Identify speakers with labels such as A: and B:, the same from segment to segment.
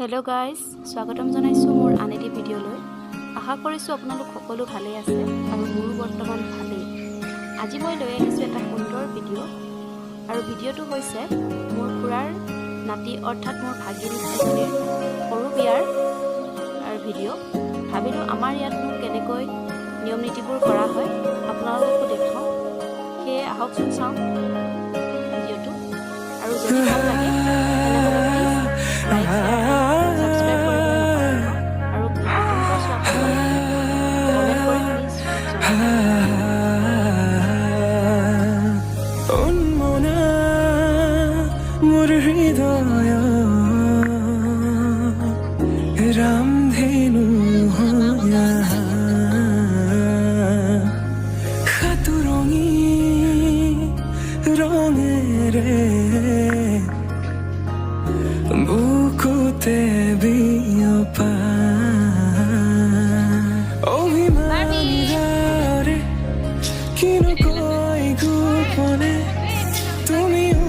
A: hello guys स्वागतम जनाइছো মোৰ আন এটি ভিডিঅ'লৈ আশা কৰিছো আপোনালোক সকলো ভালে আছে আৰু মোৰো বৰ্তমান ভালেই আজি মই লৈ আহিছো এটা সুন্দৰ ভিডিঅ' আৰু ভিডিঅ'টো হৈছে মোৰ খুৰাৰ নাতি অৰ্থাৎ মোৰ ভাগিনী এজনীৰ সৰু বিয়াৰ আৰু ভিডিঅ' ভাবিলো আমাৰ ইয়াত কেনেকৈ নিয়ম নীতিবোৰ কৰা হয় আপোনালোককো দেখাও হে আহকচোন চাওঁ ভিডিঅ'টো আৰু যদি ভাল লাগে
B: रामधेनु हो खातुरंगी रंगेरे बुकुते बियपा অভিমানীৰে কিনো কয় গোপনে তুমিও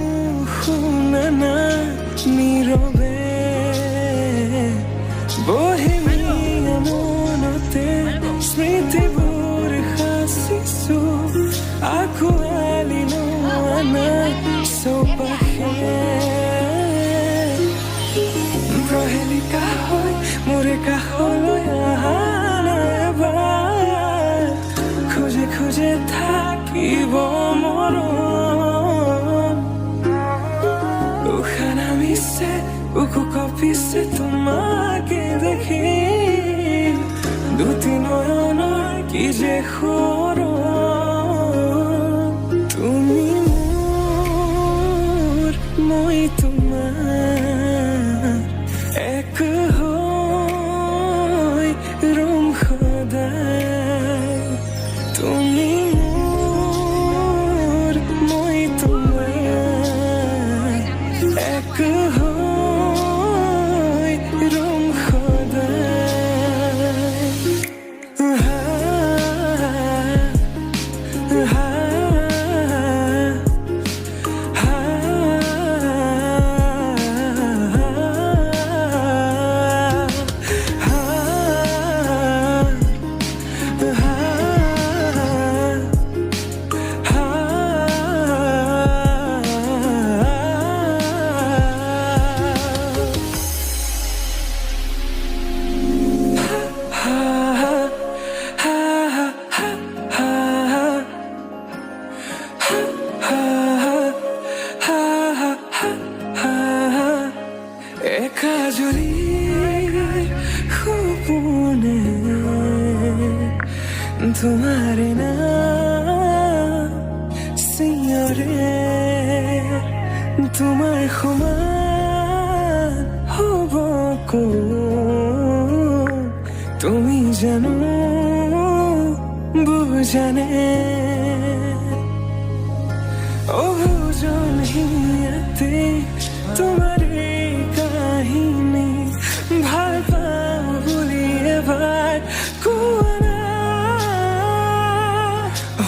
B: শুনা না নীৰৱে বহিমিয়া মনতে স্মৃতিবোৰ সাঁচিছো আঁকোৱালি নোৱা চৌপাশে প্ৰহেলিকা হৈ মোৰে কাষলৈ অহা নাইবাৰ খোজে খোজে থাকিব মৰম উশাহ নামিছে উকু কঁপিছে তোমাকে দেখি দুটি নয়নৰ কি যে সৰম তুমি মোৰ মই তোমাৰ এক হৈ ৰম সদায় তুমি মোৰ মই তোমাৰ এক হৈ ৰম সদায় একাজলি সপোনে তোমাৰে নাম চিঞৰে তোমাৰ সমান হ'ব কোন তুমি জানো বুজানে অবুজন হিয়াতে তোমাৰে কাহিনী ভাল পাওঁ বুলি এবাৰ কোৱা না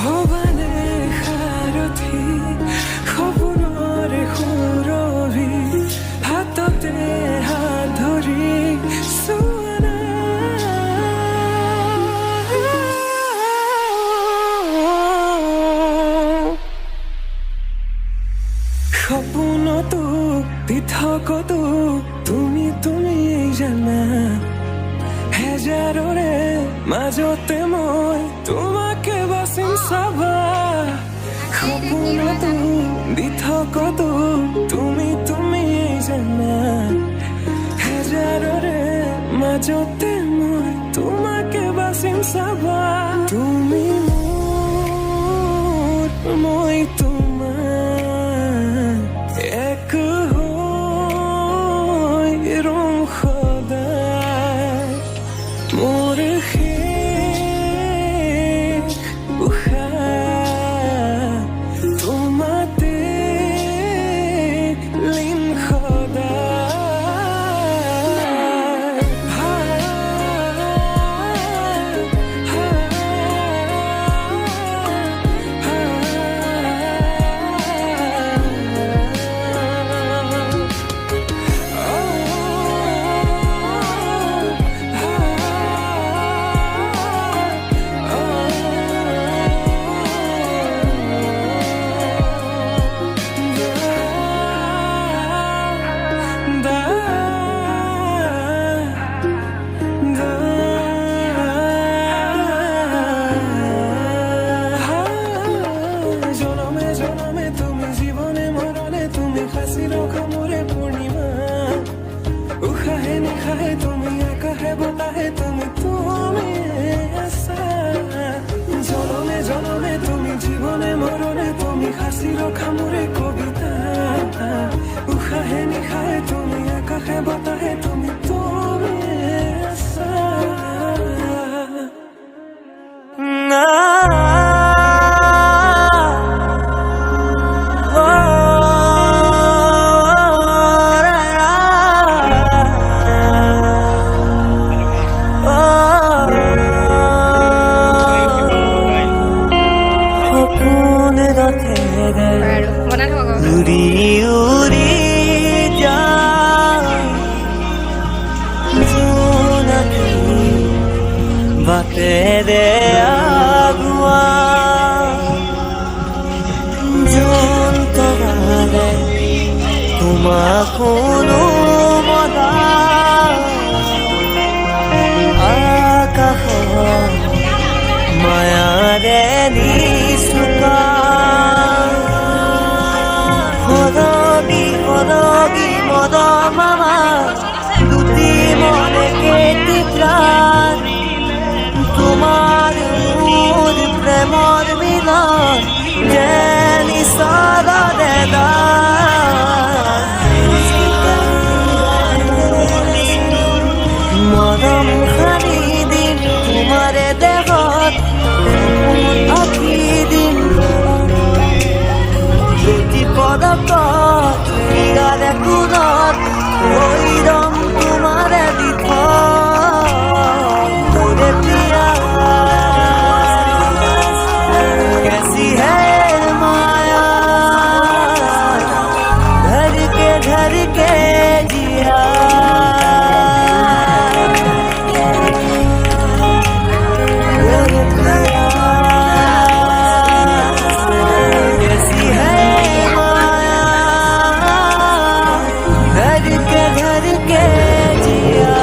B: হবানে সাৰথি সপোনৰে সুৰভি হাততে হাত ধৰি চোৱা না সপোনতো পৃথকতো তুমি জানা হেজাৰৰে মাজতে মই তোমাকে বাচিম চাবা সপোনতো পৃথকতো তুমি জানা হেজাৰৰে মাজতে মই তোমাকে বাচিম চাবা তুমি মোৰ মই তোমাৰ এক হৈ ৰম সদায় মোৰ শেষ উশাহ তোমাতে লীন সদায়
C: শুনো মদা আকাশত মায়াৰে নিচুকা সৰগী সৰগী মদ মামা দুটি মনে কেটি প্ৰাণ তোমাৰ মোৰ প্ৰেমৰ মিলন যেন ইশাৰা দেদা মৰম সানি দিম তোমাৰে দেহত আঁকি দিম দুটি পদকত ইয়াৰে কোণত ভৈৰম তোমাৰে দিঠ মোৰে প্ৰিয়া कैसी है माया धर के जिया कैसी है माया धर के जिया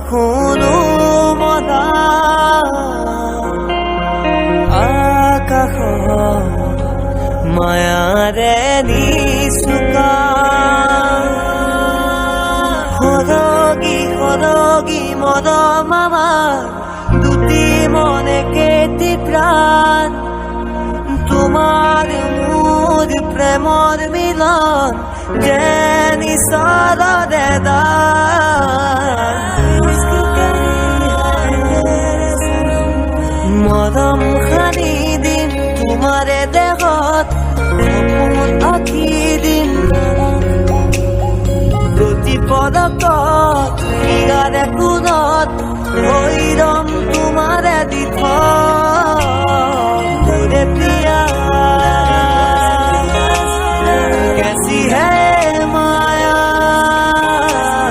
C: শুনো মনা আকাশত মায়াৰে নিচুকা সৰগী সৰগী মৰম আমাৰ দুটি মনে কেতি প্ৰাণ তোমাৰ মোৰ প্ৰেমৰ মিলন যেন ঈশ্বৰৰে দান মৰম সানি দিম তোমাৰে দেহত সপোন আঁকি দিম প্ৰতি পদকত ইয়াৰে কোণত হৈ